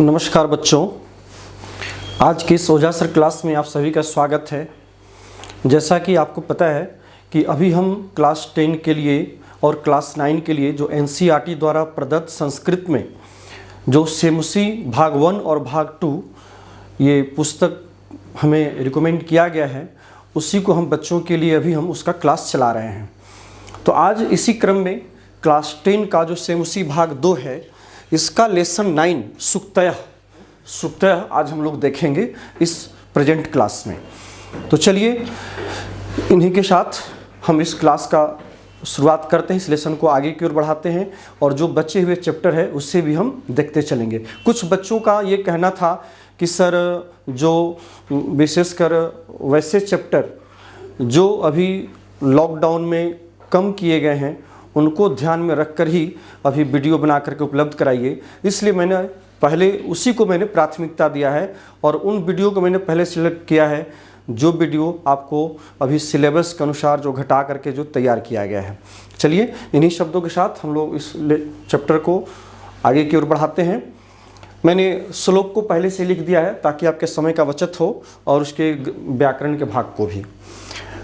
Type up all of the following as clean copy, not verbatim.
नमस्कार बच्चों, आज की इस ओझा सर क्लास में आप सभी का स्वागत है। जैसा कि आपको पता है कि अभी हम क्लास 10 के लिए और क्लास 9 के लिए जो एनसीईआरटी द्वारा प्रदत्त संस्कृत में जो सेमुसी भाग 1 और भाग 2 ये पुस्तक हमें रिकमेंड किया गया है, उसी को हम बच्चों के लिए अभी हम उसका क्लास चला रहे हैं। तो आज इसी क्रम में क्लास 10 का जो सेमुसी भाग 2 है, इसका लेसन 9 सुक्तयः आज हम लोग देखेंगे इस प्रेजेंट क्लास में। तो चलिए इन्हीं के साथ हम इस क्लास का शुरुआत करते हैं, इस लेसन को आगे की ओर बढ़ाते हैं और जो बचे हुए चैप्टर है उससे भी हम देखते चलेंगे। कुछ बच्चों का ये कहना था कि सर जो विशेषकर वैसे चैप्टर जो अभी लॉकडाउन में कम किए गए हैं उनको ध्यान में रखकर ही अभी वीडियो बना करके उपलब्ध कराइए, इसलिए मैंने पहले उसी को मैंने प्राथमिकता दिया है और उन वीडियो को मैंने पहले सिलेक्ट किया है जो वीडियो आपको अभी सिलेबस के अनुसार जो घटा करके जो तैयार किया गया है। चलिए इन्हीं शब्दों के साथ हम लोग इस चैप्टर को आगे की ओर बढ़ाते हैं। मैंने श्लोक को पहले से लिख दिया है ताकि आपके समय का बचत हो और उसके व्याकरण के भाग को भी।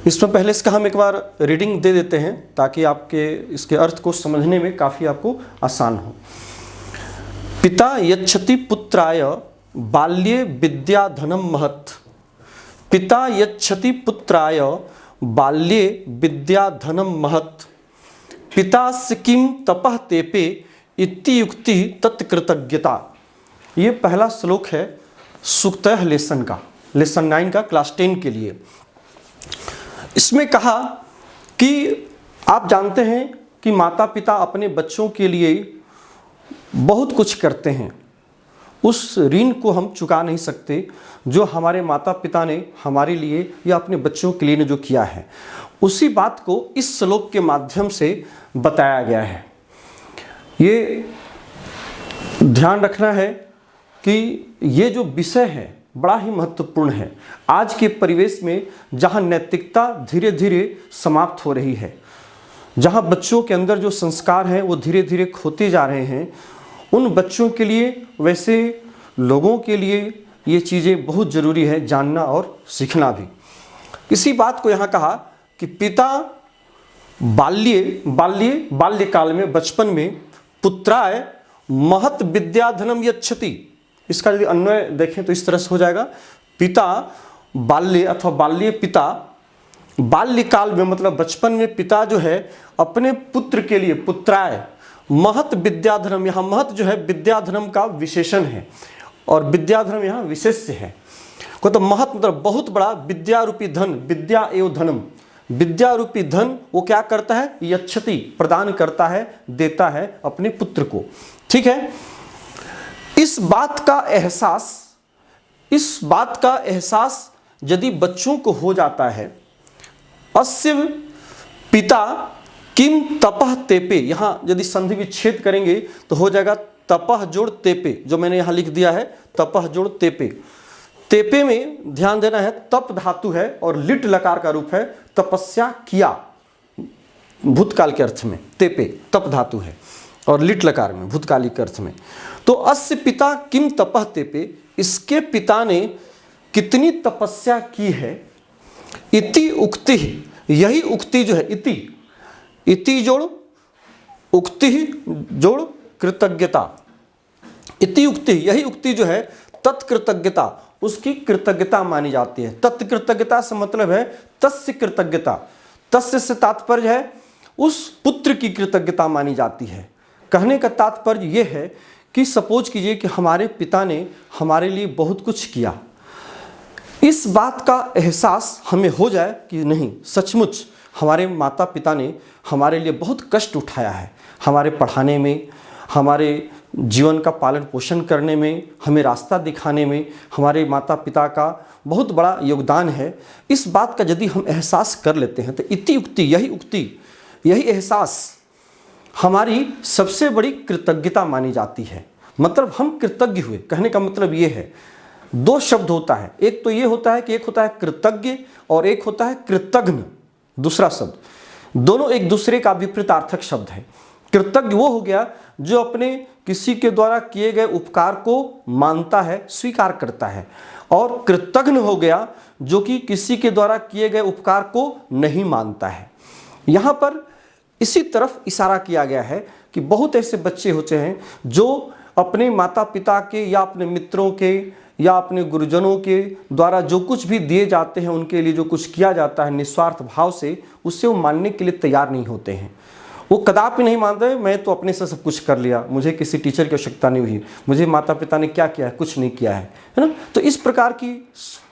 इसमें पहले इसका हम एक बार रीडिंग दे देते हैं ताकि आपके इसके अर्थ को समझने में काफ़ी आपको आसान हो। पिता यच्छति पुत्राय बाल्ये विद्या धनम महत्। पिता यच्छति पुत्राय बाल्ये विद्या धनम महत्। पितास्य किं तपः तेपे इति युक्ति तत्कृतज्ञता। ये पहला श्लोक है सुक्तयः लेसन का, लेसन 9 का क्लास 10 के लिए। इसमें कहा कि आप जानते हैं कि माता पिता अपने बच्चों के लिए बहुत कुछ करते हैं, उस ऋण को हम चुका नहीं सकते जो हमारे माता पिता ने हमारे लिए या अपने बच्चों के लिए ने जो किया है। उसी बात को इस श्लोक के माध्यम से बताया गया है। ये ध्यान रखना है कि ये जो विषय है बड़ा ही महत्वपूर्ण है। आज के परिवेश में जहाँ नैतिकता धीरे धीरे समाप्त हो रही है, जहाँ बच्चों के अंदर जो संस्कार हैं वो धीरे धीरे खोते जा रहे हैं, उन बच्चों के लिए, वैसे लोगों के लिए ये चीज़ें बहुत ज़रूरी है जानना और सीखना भी। इसी बात को यहाँ कहा कि पिता बाल्यकाल में, बचपन में, पुत्राय महत् विद्या धनम यच्छति। इसका यदि अन्वय देखें तो इस तरह से हो जाएगा, पिता बाल्य अथवा बाल्य पिता, बाल्यकाल में मतलब बचपन में पिता जो है अपने पुत्र के लिए, पुत्राय महत् विद्याधनम, यहाँ महत् जो है विद्याधनम का विशेषण है और विद्याधनम यहाँ विशेष्य है। को तो महत् मतलब बहुत बड़ा, विद्या रूपी धन, विद्या एवं धनम, विद्या रूपी धन वो क्या करता है, यच्छति प्रदान करता है, देता है अपने पुत्र को। ठीक है, इस बात का एहसास यदि बच्चों को हो जाता है, अस्य पिता किम तपः तेपे, यहाँ यदि संधि विच्छेद करेंगे तो हो जाएगा तपः जोड़ तेपे, जो मैंने यहाँ लिख दिया है तपः जोड़ तेपे। तेपे में ध्यान देना है, तप धातु है और लिट लकार का रूप है, तपस्या किया भूतकाल के अर्थ में, तेपे तप धातु है और लिट लकार में भूतकालिक अर्थ में। तो अस्य पिता किम तपः तेपे, इसके पिता ने कितनी तपस्या की है। इति उक्ति, यही उक्ति जो है, इति जोड़ उक्ति जोड़ कृतज्ञता, इति उक्ति, यही उक्ति जो है तत्कृतज्ञता, उसकी कृतज्ञता मानी जाती है। तत्कृतज्ञता से मतलब है तस्य कृतज्ञता, तस्य से तात्पर्य है उस पुत्र की कृतज्ञता मानी जाती है। कहने का तात्पर्य यह है कि सपोज कीजिए कि हमारे पिता ने हमारे लिए बहुत कुछ किया, इस बात का एहसास हमें हो जाए कि नहीं, सचमुच हमारे माता पिता ने हमारे लिए बहुत कष्ट उठाया है, हमारे पढ़ाने में, हमारे जीवन का पालन पोषण करने में, हमें रास्ता दिखाने में हमारे माता पिता का बहुत बड़ा योगदान है। इस बात का यदि हम एहसास कर लेते हैं तो इति उक्ति, यही एहसास हमारी सबसे बड़ी कृतज्ञता मानी जाती है। मतलब हम कृतज्ञ हुए, कहने का मतलब ये है, दो शब्द होता है, एक तो ये होता है कि एक होता है कृतज्ञ और एक होता है कृतघ्न, दूसरा शब्द, दोनों एक दूसरे का विपरीतार्थक शब्द है। कृतज्ञ वो हो गया जो अपने किसी के द्वारा किए गए उपकार को मानता है, स्वीकार करता है। और कृतघ्न हो गया जो कि किसी के द्वारा किए गए उपकार को नहीं मानता है। यहाँ पर इसी तरफ इशारा किया गया है कि बहुत ऐसे बच्चे होते हैं जो अपने माता पिता के या अपने मित्रों के या अपने गुरुजनों के द्वारा जो कुछ भी दिए जाते हैं, उनके लिए जो कुछ किया जाता है निस्वार्थ भाव से, उससे वो मानने के लिए तैयार नहीं होते हैं। वो कदापि नहीं मानते मैं तो अपने से सब कुछ कर लिया, मुझे किसी टीचर की आवश्यकता नहीं हुई, मुझे माता पिता ने क्या किया है, कुछ नहीं किया है ना। तो इस प्रकार की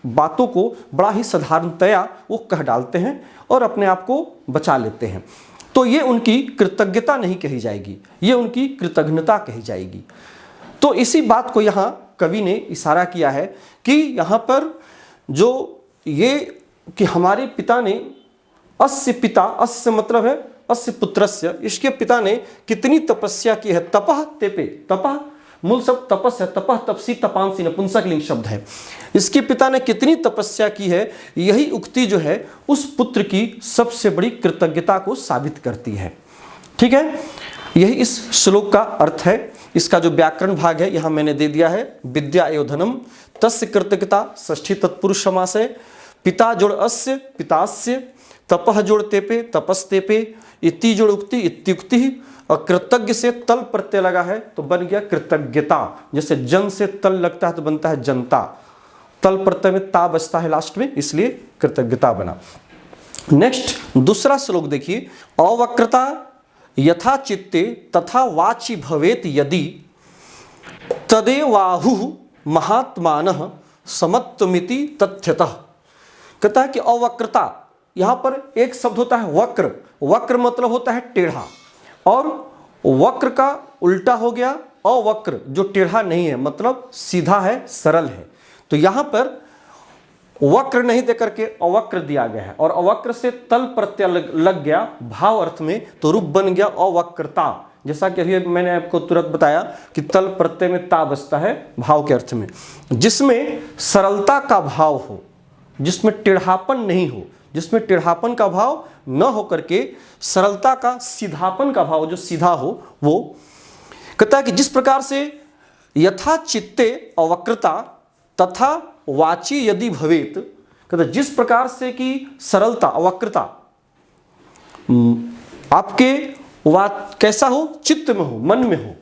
बातों को बड़ा ही साधारणतया वो कह डालते हैं और अपने आप को बचा लेते हैं। तो ये उनकी कृतज्ञता नहीं कही जाएगी, ये उनकी कृतज्ञता कही जाएगी। तो इसी बात को यहाँ कवि ने इशारा किया है कि यहाँ पर जो ये कि हमारे पिता ने अस्य पिता, अस्य मतलब है अस्य पुत्रस्य, इसके पिता ने कितनी तपस्या की है। तपः तेपे, तपः मूल शब्द तपस है, तपः तपसी तपांसी नपुंसक लिंग शब्द है। इसके पिता ने कितनी तपस्या की है, यही उक्ति जो है उस पुत्र की सबसे बड़ी कृतज्ञता को साबित करती है। ठीक है, यही इस श्लोक का अर्थ है। इसका जो व्याकरण भाग है यहाँ मैंने दे दिया है। विद्या एव धनम तस्य कृतज्ञता, षष्ठी तत्पुरुष समास है। पिता जोड़ अस्य पितास्य, तपः जोड़ तेपे तपस्तेपे, इति जोड़ उक्ति इत्युक्ति, और कृतज्ञ से तल प्रत्यय लगा है तो बन गया कृतज्ञता। जैसे जन से तल लगता है तो बनता है जनता, तल प्रत्यय में ता बचता है लास्ट में, इसलिए कृतज्ञता बना। नेक्स्ट दूसरा श्लोक देखिए। अवक्रता यथा चित्ते तथा वाचि भवेत यदि तदेवाहु महात्मानः समत्वमिति तथ्यतः। कहता है कि अवक्रता, यहाँ पर एक शब्द होता है वक्र। वक्र मतलब होता है टेढ़ा, और वक्र का उल्टा हो गया अवक्र, जो टेढ़ा नहीं है, मतलब सीधा है, सरल है। तो यहाँ पर वक्र नहीं देकर के अवक्र दिया गया है, और अवक्र से तल प्रत्यय लग गया भाव अर्थ में, तो रूप बन गया अवक्रता। जैसा कि अभी मैंने आपको तुरंत बताया कि तल प्रत्यय में ता बसता है भाव के अर्थ में, जिसमें सरलता का भाव हो, जिसमें टेढ़ापन नहीं हो, जिसमें टेढ़ापन का भाव न होकर के सरलता का, सीधापन का भाव जो सीधा हो, वो कहता है कि जिस प्रकार से यथा चित्ते अवक्रता तथा वाची यदि भवेत, कहता है जिस प्रकार से कि सरलता अवक्रता आपके कैसा हो, चित्त में हो, मन में हो,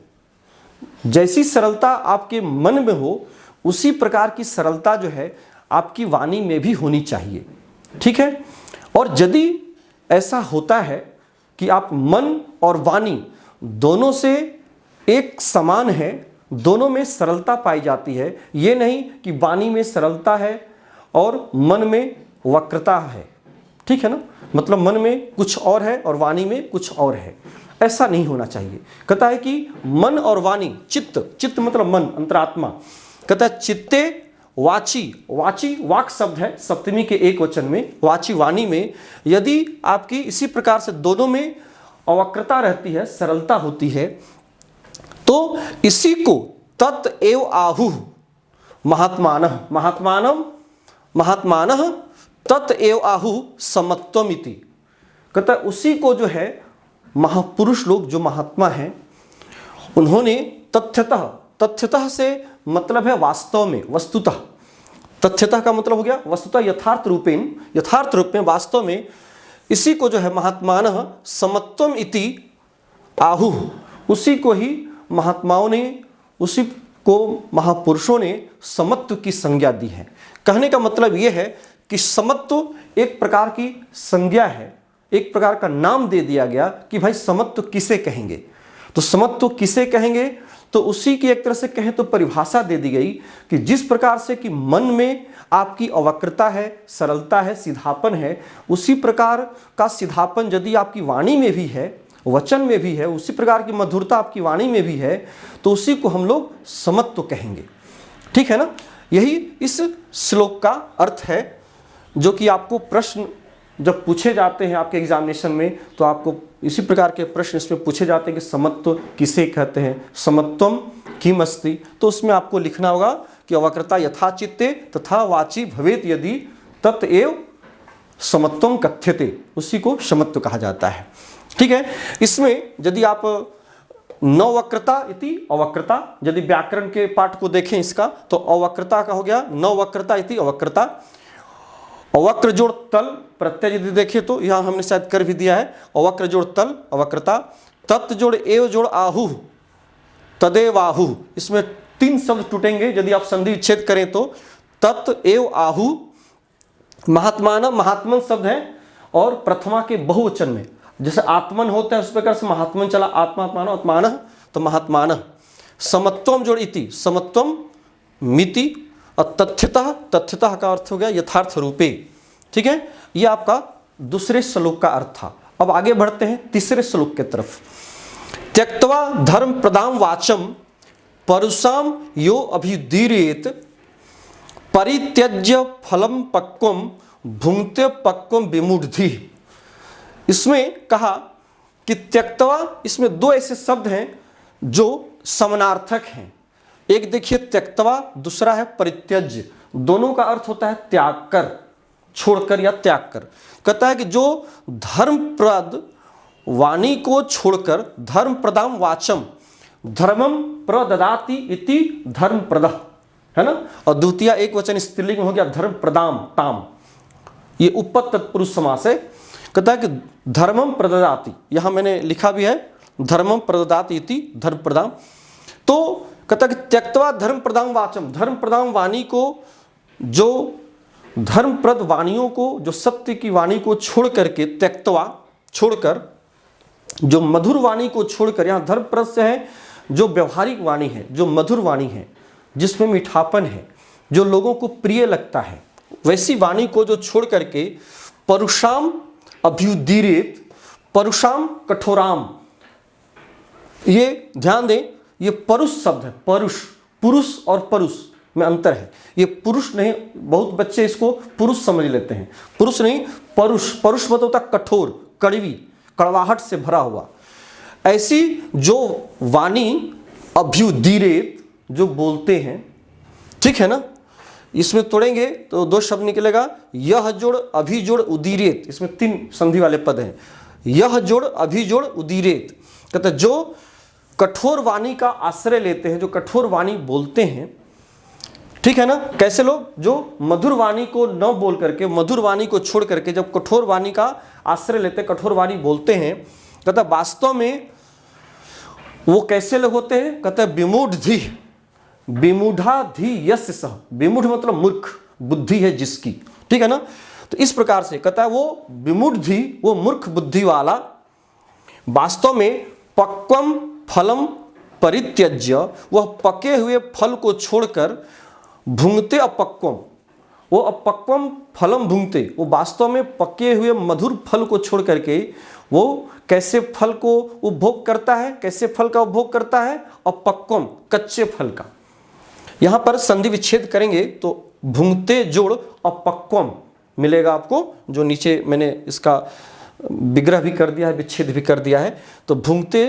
जैसी सरलता आपके मन में हो उसी प्रकार की सरलता जो है आपकी वाणी में भी होनी चाहिए। ठीक है, और यदि ऐसा होता है कि आप मन और वाणी दोनों से एक समान है, दोनों में सरलता पाई जाती है, ये नहीं कि वाणी में सरलता है और मन में वक्रता है। ठीक है ना, मतलब मन में कुछ और है और वाणी में कुछ और है, ऐसा नहीं होना चाहिए। कहता है कि मन और वाणी, चित्त, चित्त मतलब मन, अंतरात्मा, कहता है चित्ते वाची, वाची वाक शब्द है सप्तमी के एक वचन में, वाची वाणी में यदि आपकी इसी प्रकार से दोनों में अवक्रता रहती है, सरलता होती है, तो इसी को तत् एव आहु महात्मानः, महात्मानम महात्मानः तत् एव आहु समत्वमिति। कहता है उसी को जो है महापुरुष लोग जो महात्मा हैं उन्होंने तथ्यतः, तथ्यतः से मतलब है वास्तव में, वस्तुतः, तथ्यतः का मतलब हो गया वस्तुतः, यथार्थ रूपेण, यथार्थ रूप में, वास्तव में इसी को जो है महात्मानः समत्वम इति आहु, उसी को ही महात्माओं ने, उसी को महापुरुषों ने समत्व की संज्ञा दी है। कहने का मतलब यह है कि समत्व एक प्रकार की संज्ञा है, एक प्रकार का नाम दे दिया गया कि भाई समत्व किसे कहेंगे। तो समत्व किसे कहेंगे, तो उसी की एक तरह से कहें तो परिभाषा दे दी गई कि जिस प्रकार से कि मन में आपकी अवक्रता है, सरलता है, सीधापन है, उसी प्रकार का सीधापन यदि आपकी वाणी में भी है, वचन में भी है, उसी प्रकार की मधुरता आपकी वाणी में भी है, तो उसी को हम लोग समत्व कहेंगे। ठीक है ना, यही इस श्लोक का अर्थ है, जो कि आपको प्रश्न जब पूछे जाते हैं आपके एग्जामिनेशन में, तो आपको इसी प्रकार के प्रश्न इसमें पूछे जाते हैं कि समत्व किसे कहते हैं, समत्वम किम अस्ति। तो उसमें आपको लिखना होगा कि अवक्रता यथा चित्ते तथा वाची भवेत यदि तत् एव समत्वम कथ्यते, उसी को समत्व कहा जाता है। ठीक है, इसमें यदि आप नववक्रता इति अवक्रता, यदि व्याकरण के पाठ को देखें इसका तो अवक्रता का हो गया नववक्रता इति अवक्रता। अवक्र जोड़ तल प्रत्यय यदि देखें तो यहाँ हमने शायद कर भी दिया है, अवक्र जोड़ तल अवक्रता। तत् जोड़ एव जोड़ आहु तदेवाहु, इसमें 3 शब्द टूटेंगे यदि आप संधि विच्छेद करें तो। तत् एव आहु, महात्मान महात्मन शब्द है और प्रथमा के बहुवचन में, जैसे आत्मन होता है उस प्रकार से महात्मन चला, आत्मात्मान आत्मान तो महात्मान। समत्वम जोड़ इति, समत्वम मिति, और तथ्यतः, तथ्यतः का अर्थ हो गया यथार्थ रूपे। ठीक है, ये आपका दूसरे श्लोक का अर्थ था। अब आगे बढ़ते हैं तीसरे श्लोक के तरफ। त्यक्त्वा धर्म प्रदाम वाचम परुषाम यो अभिदीरेत परित्यज्य फलम पक्वम भुंक्ते पक्वम विमूढ़धि। इसमें कहा कि त्यक्त्वा, इसमें 2 ऐसे शब्द हैं जो समानार्थक हैं। एक देखिए त्यक्त्वा, दूसरा है परित्यज्य। दोनों का अर्थ होता है त्याग कर, छोड़कर या त्याग कर। कहता है कि जो धर्मप्रद वाणी को छोड़कर, धर्म प्रदाम वाचम, धर्मम प्रददाति इति धर्मप्रदः, है ना। और द्वितीय एक वचन स्त्रीलिंग हो गया धर्म प्रदाम ताम, ये उपपद तत्पुरुष समास है। कहता है कि धर्मम प्रददाति, यहां मैंने लिखा भी है धर्मम प्रददाति इति धर्म प्रदाम। तो कहता है कि त्यक्त्वा धर्म प्रदाम वाचम, धर्म प्रदाम वाणी को, जो धर्मप्रद वाणियों को, जो सत्य की वाणी को छोड़ करके, त्यक्त्वा छोड़कर, जो मधुर वाणी को छोड़कर, यहाँ धर्मप्रद से है जो व्यवहारिक वाणी है, जो मधुर वाणी है, जिसमें मीठापन है, जो लोगों को प्रिय लगता है, वैसी वाणी को जो छोड़ करके परुषाम अभ्युदीरेत, परुषाम कठोराम, ये ध्यान दें ये परुष शब्द है। परुष, पुरुष और परुष में अंतर है। ये पुरुष नहीं, बहुत बच्चे इसको पुरुष समझ लेते हैं, पुरुष नहीं परुष। परुष मतलब होता कठोर, कड़वी, कड़वाहट से भरा हुआ। ऐसी जो वाणी अभ्युदीरेत, जो बोलते हैं, ठीक है ना। इसमें तोड़ेंगे तो 2 शब्द निकलेगा, यह जोड़ अभि जोड़ उदीरेत, इसमें 3 संधि वाले पद हैं। यह जोड़ अभि जोड़ उदीरेत, कहते जो कठोर वाणी का आश्रय लेते हैं, जो कठोर वाणी बोलते हैं, ठीक है ना। कैसे लोग जो मधुर वाणी को न बोल करके, मधुर वाणी को छोड़ करके जब कठोर वाणी का आश्रय लेते हैं, कठोर वाणी बोलते हैं, कहता वास्तव में वो कैसे लोग होते हैं। कहते हैं विमूढ़धि, विमूढ़ाधि यस्य सह, विमूढ़ मतलब मूर्ख, बुद्धि है जिसकी, ठीक है ना। तो इस प्रकार से कहता है वो विमूढ़धि, वो मूर्ख बुद्धि वाला, वास्तव में पक्वम फलम परित्यज्य, वह पके हुए फल को छोड़कर भुंगते अपक्वम, वो अपक्वम फलम भुंगते, वो वास्तव में पके हुए मधुर फल को छोड़ करके वो कैसे फल को उपभोग करता है, कैसे फल का उपभोग करता है, अपक्वम, कच्चे फल का। यहां पर संधि विच्छेद करेंगे तो भुंगते जोड़ अपक्वम मिलेगा आपको, जो नीचे मैंने इसका विग्रह भी कर दिया है, विच्छेद भी कर दिया है। तो भुंगते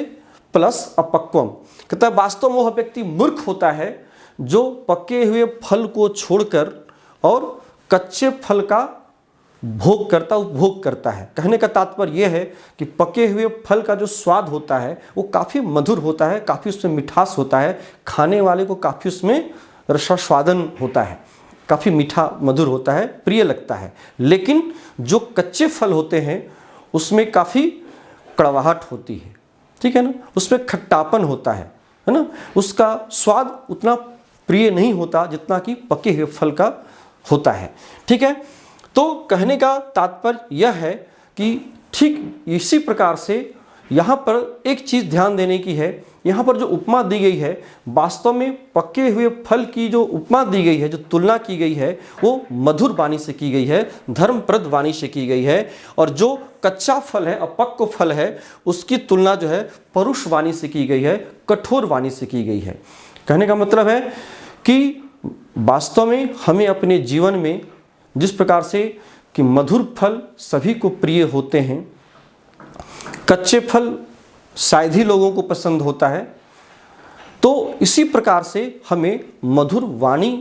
प्लस अपक्वम, कहता है वास्तव में वह व्यक्ति मूर्ख होता है जो पके हुए फल को छोड़कर और कच्चे फल का भोग करता, उपभोग करता है। कहने का तात्पर्य यह है कि पके हुए फल का जो स्वाद होता है वो काफ़ी मधुर होता है, काफ़ी उसमें मिठास होता है, खाने वाले को काफ़ी उसमें रसास्वादन होता है, काफ़ी मीठा मधुर होता है, प्रिय लगता है। लेकिन जो कच्चे फल होते हैं उसमें काफ़ी कड़वाहट होती है, ठीक है ना, उसमें खट्टापन होता है ना, उसका स्वाद उतना प्रिय नहीं होता जितना कि पके हुए फल का होता है, ठीक है। तो कहने का तात्पर्य यह है कि ठीक इसी प्रकार से यहाँ पर एक चीज़ ध्यान देने की है, यहाँ पर जो उपमा दी गई है वास्तव में पके हुए फल की जो उपमा दी गई है, जो तुलना की गई है वो मधुर वाणी से की गई है, धर्मप्रद वाणी से की गई है, और जो कच्चा फल है, अपक्व फल है, उसकी तुलना जो है परुष वाणी से की गई है, कठोर वाणी से की गई है। कहने का मतलब है कि वास्तव में हमें अपने जीवन में जिस प्रकार से कि मधुर फल सभी को प्रिय होते हैं, कच्चे फल शायद ही लोगों को पसंद होता है, तो इसी प्रकार से हमें मधुर वाणी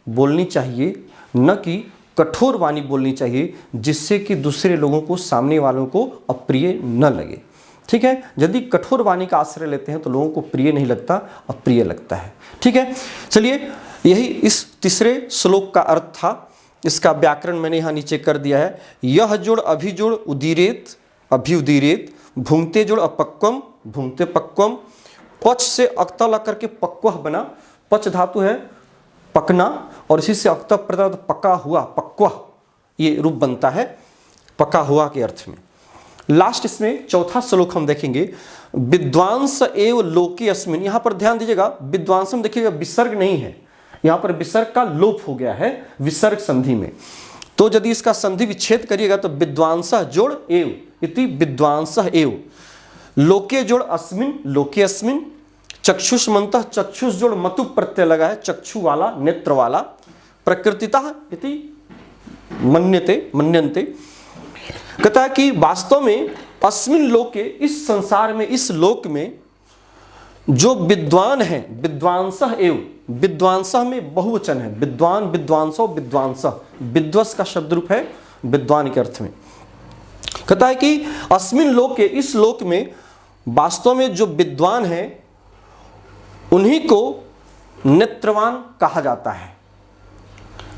बोलनी चाहिए, न कि कठोर वाणी बोलनी चाहिए, जिससे कि दूसरे लोगों को, सामने वालों को अप्रिय न लगे। ठीक है। यदि कठोर वाणी का आश्रय लेते हैं तो लोगों को प्रिय नहीं लगता, अप्रिय लगता है। ठीक है, चलिए यही इस तीसरे श्लोक का अर्थ था। इसका व्याकरण मैंने यहाँ नीचे कर दिया है। यह जोड़ अभिजोड़ उदीरेत अभ्युदीरेत, भूंगते जोड़ अपक्वम भूंगते पक्वम, पच से अक्ता ला करके पक्वह बना, पच धातु है पकना और इसी से अक्ता प्रत्यय पका हुआ, पक्वह ये रूप बनता है पका हुआ के अर्थ में। लास्ट इसमें चौथा श्लोक हम देखेंगे, विद्वांस एव लोके अस्मिन। यहां पर ध्यान दीजिएगा, विद्वांस में देखिएगा विसर्ग नहीं है, यहां पर विसर्ग का लोप हो गया है विसर्ग संधि में। तो यदि इसका संधि विच्छेद करिएगा तो विद्वांस जोड़ एव इति विद्वांस एव, लोके जोड़ अस्मिन लोके अस्मिन, चक्षुष्मन्तः चक्षुष जोड़ मतु प्रत्यय लगा है, चक्षु वाला नेत्र वाला, प्रकृतितः इति मन्यते मन्यन्ते। कहता है कि वास्तव में अस्मिन लोके इस संसार में इस लोक में जो विद्वान है, विद्वांसः एव, विद्वांसः में बहुवचन है, विद्वान विद्वांसो विद्वांसः, विद्वस का शब्द रूप है विद्वान के अर्थ में। कहता है कि अस्मिन लोके इस लोक में वास्तव में जो विद्वान है उन्हीं को नेत्रवान कहा जाता है।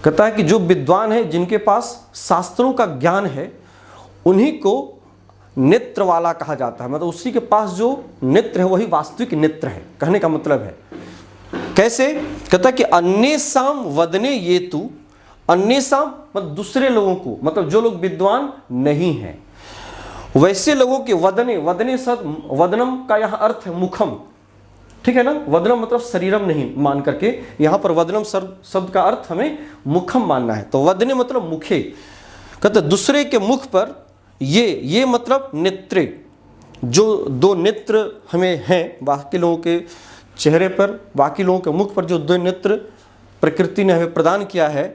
कहता है कि जो विद्वान है जिनके पास शास्त्रों का ज्ञान है उन्हीं को नेत्र वाला कहा जाता है, मतलब उसी के पास जो नेत्र है वही वास्तविक नेत्र है, कहने का मतलब है। कैसे? कहता है कि अन्येषाम वदने ये तु, अन्येषाम मतलब दूसरे लोगों को, मतलब जो लोग विद्वान नहीं हैं वैसे लोगों के वदने, वदने शब्द वदनम का यहाँ अर्थ है मुखम, ठीक है ना। वदनम मतलब शरीरम नहीं मान करके यहाँ पर वदनम शब्द का अर्थ हमें मुखम मानना है, तो वदने मतलब मुखे। कहते दूसरे के मुख पर ये मतलब नेत्रे, जो दो नेत्र हमें हैं बाकी लोगों के चेहरे पर, बाकी लोगों के मुख पर जो दो नेत्र प्रकृति ने हमें प्रदान किया है,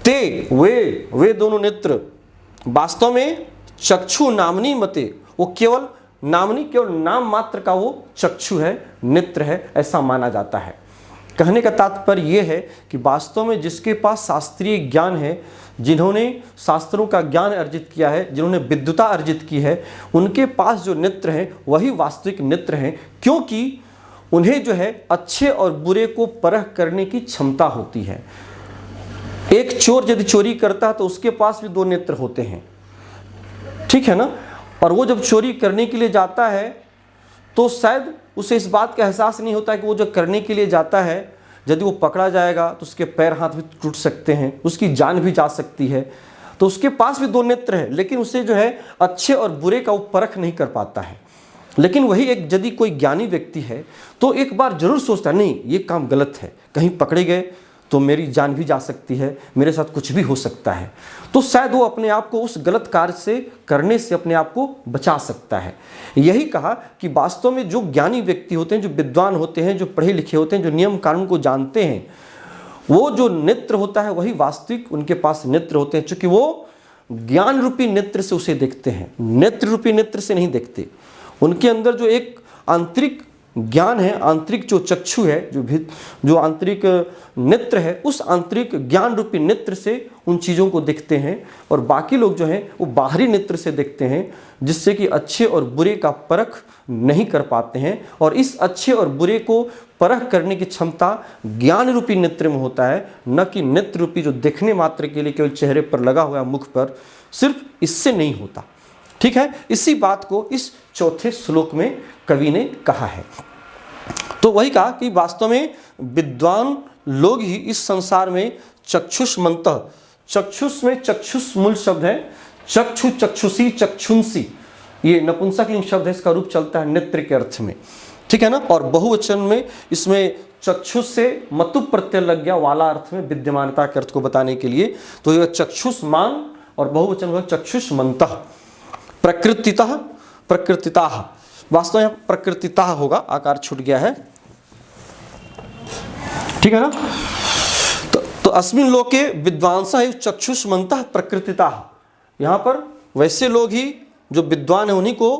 ते वे दोनों नेत्र वास्तव में चक्षु नामनी मते, वो केवल नामनी, केवल नाम मात्र का वो चक्षु है, नेत्र है, ऐसा माना जाता है। कहने का तात्पर्य यह है कि वास्तव में जिसके पास शास्त्रीय ज्ञान है, जिन्होंने शास्त्रों का ज्ञान अर्जित किया है, जिन्होंने विद्वता अर्जित की है, उनके पास जो नेत्र हैं वही वास्तविक नेत्र हैं, क्योंकि उन्हें जो है अच्छे और बुरे को परख करने की क्षमता होती है। एक चोर यदि चोरी करता है तो उसके पास भी दो नेत्र होते हैं, ठीक है ना। और वो जब चोरी करने के लिए जाता है तो शायद उसे इस बात का एहसास नहीं होता कि वो जो करने के लिए जाता है यदि वो पकड़ा जाएगा तो उसके पैर हाथ भी टूट सकते हैं, उसकी जान भी जा सकती है। तो उसके पास भी दो नेत्र है, लेकिन उसे जो है अच्छे और बुरे का वो परख नहीं कर पाता है। लेकिन वही एक यदि कोई ज्ञानी व्यक्ति है तो एक बार जरूर सोचता है नहीं ये काम गलत है, कहीं पकड़े गए तो मेरी जान भी जा सकती है, मेरे साथ कुछ भी हो सकता है। तो शायद वो अपने आप को उस गलत कार्य से करने से अपने आप को बचा सकता है। यही कहा कि वास्तव में जो ज्ञानी व्यक्ति होते हैं, जो विद्वान होते हैं, जो पढ़े लिखे होते हैं, जो नियम कानून को जानते हैं, वो जो नेत्र होता है वही वास्तविक उनके पास नेत्र होते हैं, चूंकि वो ज्ञान रूपी नेत्र से उसे देखते हैं, नेत्र रूपी नेत्र से नहीं देखते। उनके अंदर जो एक आंतरिक ज्ञान है, आंतरिक जो चक्षु है, जो आंतरिक नेत्र है, उस आंतरिक ज्ञान रूपी नेत्र से उन चीज़ों को देखते हैं। और बाकी लोग जो हैं वो बाहरी नेत्र से देखते हैं, जिससे कि अच्छे और बुरे का परख नहीं कर पाते हैं। और इस अच्छे और बुरे को परख करने की क्षमता ज्ञान रूपी नेत्र में होता है, न कि नेत्र रूपी जो देखने मात्र के लिए केवल चेहरे पर लगा हुआ मुख पर, सिर्फ इससे नहीं होता। ठीक है, इसी बात को इस चौथे श्लोक में कवि ने कहा है। तो वही कहा कि वास्तव में विद्वान लोग ही इस संसार में चक्षुष्मन्तः, चक्षुष में चक्षुष मूल शब्द है, चक्षु चक्षुषी चक्षुंसी, ये नपुंसकलिंग शब्द है, इसका रूप चलता है नेत्र के अर्थ में, ठीक है ना। और बहुवचन में इसमें चक्षुष से मतु प्रत्यय लग गया वाला अर्थ में, विद्यमानता के अर्थ को बताने के लिए। तो यह चक्षुष्मान और बहुवचन हुआ चक्षुष्मन्तः। प्रकृतितः प्रकृतिताः, वास्तव में प्रकृतिताः होगा, आकार छूट गया है, ठीक है ना। तो अस्मिन लोके विद्वांसः चक्षुष्मन्तः प्रकृतिताः, यहाँ पर वैसे लोग ही जो विद्वान है उन्हीं को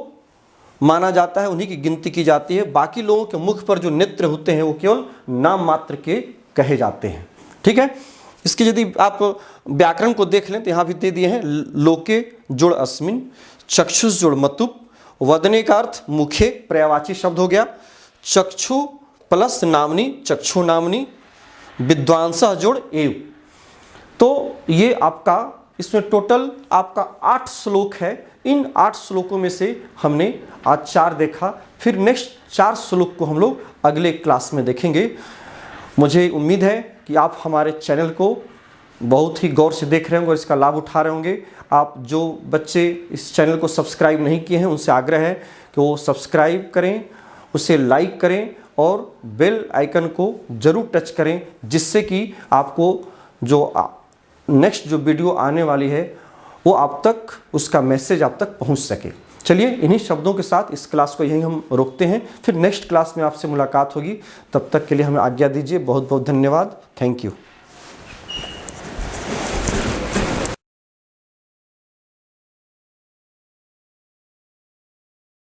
माना जाता है, उन्हीं की गिनती की जाती है। बाकी लोगों के मुख पर जो नेत्र होते हैं वो केवल नाम मात्र के कहे जाते हैं, ठीक है। इसके यदि आप व्याकरण को देख लें तो यहाँ भी दे दिए हैं, लोके जोड़ अस्मिन, चक्षुष जोड़ मतुप वदने का अर्थ मुखे, पर्यायवाची शब्द हो गया। चक्षु प्लस नामनी, चक्षु नामनी, विद्वांसः जोड़ एव। तो ये आपका इसमें टोटल आपका 8 श्लोक है। इन 8 श्लोकों में से हमने आज 4 देखा, फिर नेक्स्ट 4 श्लोक को हम लोग अगले क्लास में देखेंगे। मुझे उम्मीद है कि आप हमारे चैनल को बहुत ही गौर से देख रहे होंगे और इसका लाभ उठा रहे होंगे। आप जो बच्चे इस चैनल को सब्सक्राइब नहीं किए हैं उनसे आग्रह है कि वो सब्सक्राइब करें, उसे लाइक करें और बेल आइकन को ज़रूर टच करें, जिससे कि आपको जो नेक्स्ट जो वीडियो आने वाली है वो आप तक, उसका मैसेज आप तक पहुंच सके। चलिए इन्हीं शब्दों के साथ इस क्लास को यहीं हम रोकते हैं, फिर नेक्स्ट क्लास में आपसे मुलाकात होगी। तब तक के लिए हमें आज्ञा दीजिए। बहुत बहुत धन्यवाद। Thank you.